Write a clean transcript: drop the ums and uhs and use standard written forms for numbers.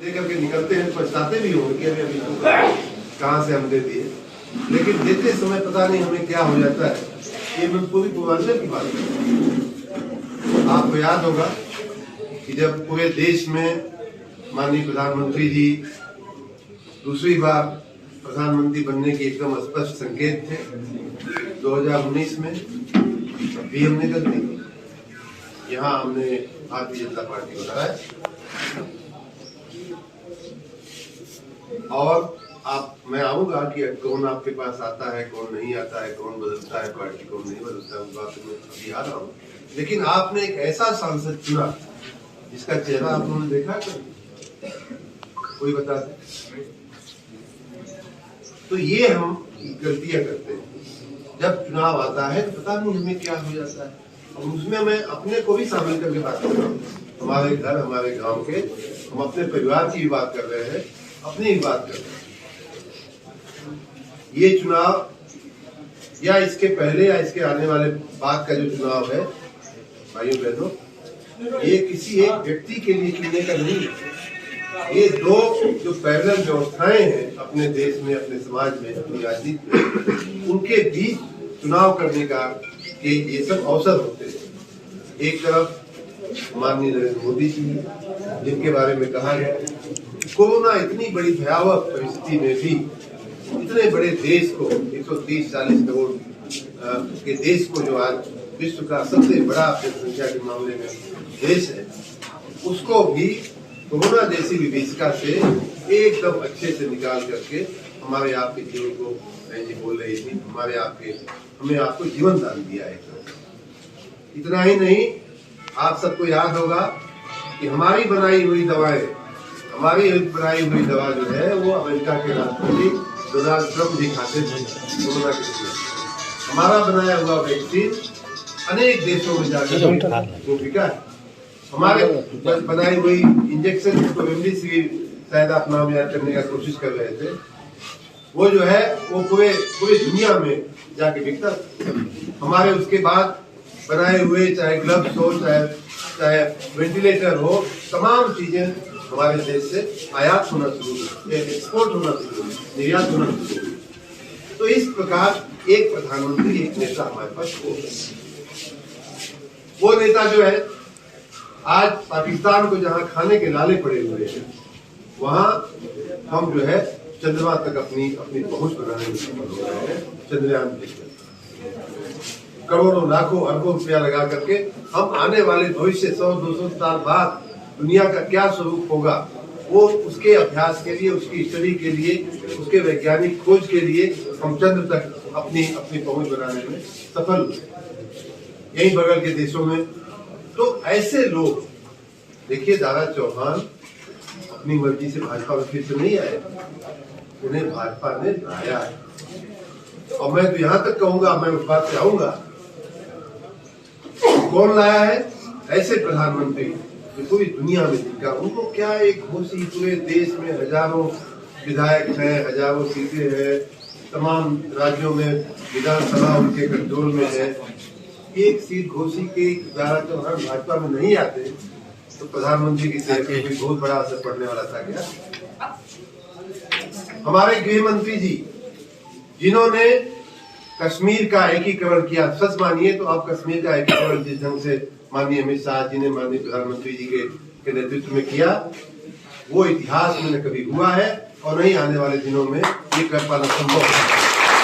लेकर के निकलते हैं, पछताते भी होंगे कि अभी कहाँ से हम दे दिए, लेकिन देते समय पता नहीं हमें क्या हो जाता है। ये मैं पूरी पूर्वांचल की बात करूँ। आपको याद होगा कि जब पूरे देश में माननीय प्रधानमंत्री जी दूसरी बार प्रधानमंत्री बनने के एकदम स्पष्ट संकेत थे 2019 में, भी हमने गलती की। यहाँ हमने भारतीय जनता पार्टी को हराया और मैं आऊंगा कि कौन आपके पास आता है, कौन नहीं आता है, कौन बदलता है पार्टी, कौन नहीं बदलता है, उस बात में अभी आ रहा हूँ। लेकिन आपने एक ऐसा सांसद चुना जिसका चेहरा आप लोगों ने देखा कोई बता दे। तो ये हम गलतियां करते हैं। जब चुनाव आता है तो पता नहीं हमें क्या हो जाता है, और उसमें मैं अपने को भी शामिल करके बात कर रहा हूँ। हमारे घर, हमारे गांव के, हम अपने परिवार की भी बात कर रहे हैं, अपनी भी बात कर रहे हैं। ये चुनाव या इसके पहले या इसके आने वाले बाद का जो चुनाव है भाइयों बहनों, ये किसी एक व्यक्ति के लिए चुनने का नहीं है। ये दो जो पैरेलल व्यवस्थाएं हैं अपने देश में, अपने समाज में, अपनी राजनीति में, उनके बीच चुनाव करने का ये सब अवसर होते हैं। एक तरफ माननीय नरेंद्र मोदी जी, जिनके बारे में कहा गया कोरोना इतनी बड़ी भयावह परिस्थिति में भी इतने बड़े देश को, 130-140 करोड़ के देश को, जो आज विश्व का सबसे बड़ा जनसंख्या के मामले में देश है, उसको भी कोरोना जैसी विभीषिका से एकदम अच्छे से निकाल करके हमारे आपके जीवन को, जी बोल रही थी, हमें आपको जीवन दान दिया है। इतना ही नहीं, आप सबको याद होगा कि हमारी बनाई हुई दवा जो है वो अमेरिका के राष्ट्रपति डोनाल्ड ट्रंप जी खाते थे कोरोना के समय। हमारा बनाया हुआ वैक्सीन अनेक देशों में जाकर वो बिका है। हमारे बनाई हुई इंजेक्शन, जिसको रेमडेसिविर शायद आप नाम याद करने का कोशिश कर रहे थे, वो जो है वो पूरे दुनिया में जाके बिकता। हमारे उसके बाद बनाए हुए चाहे ग्लव्स हो, चाहे वेंटिलेटर हो, तमाम चीजें हमारे देश से आयात होना शुरू हुई, एक्सपोर्ट होना शुरू हुई, निर्यात होना शुरू हुई। तो इस प्रकार एक प्रधानमंत्री, एक नेता हमारे पास हो। वो नेता जो है आज पाकिस्तान को जहां खाने के लाले पड़े हुए हैं, वहां हम जो है चंद्रमा तक अपनी पहुंच बनाने में सफल हो रहे हैं। चंद्रयान करोड़ों, लाखों, अरबों रुपया लगा करके हम आने वाले भविष्य 100-200 साल बाद दुनिया का क्या स्वरूप होगा, वो उसके अभ्यास के लिए, उसकी स्टडी के लिए, उसके वैज्ञानिक खोज के लिए हम चंद्र तक अपनी पहुंच बनाने में सफल हुए, यही बगल के देशों में। तो ऐसे लोग, देखिए दादा चौहान अपनी मर्जी से भाजपा में फिर से नहीं आए, उन्हें भाजपा ने लाया है। और मैं तो यहां तक कहूंगा, मैं उस बात पे आऊंगा, कौन लाया है? ऐसे प्रधानमंत्री जो पूरी दुनिया में जिनका, उनको क्या एक खुशी, पूरे देश में हजारों विधायक हैं, हजारों सीटें हैं, तमाम राज्यों में विधानसभा उनके कंट्रोल में है, एक सीट घोषी के दादा चौहान भाजपा में नहीं आते तो प्रधानमंत्री की सेहत पर भी बहुत बड़ा असर पड़ने वाला था क्या? हमारे गृह मंत्री जी, जिन्होंने कश्मीर का एकीकरण किया, सच मानिए तो आप कश्मीर का एकीकरण जिस ढंग से माननीय अमित शाह जी ने माननीय प्रधानमंत्री जी के नेतृत्व में किया, वो इतिहास में न कभी हुआ है और नहीं आने वाले दिनों में ये कर पाना संभव है।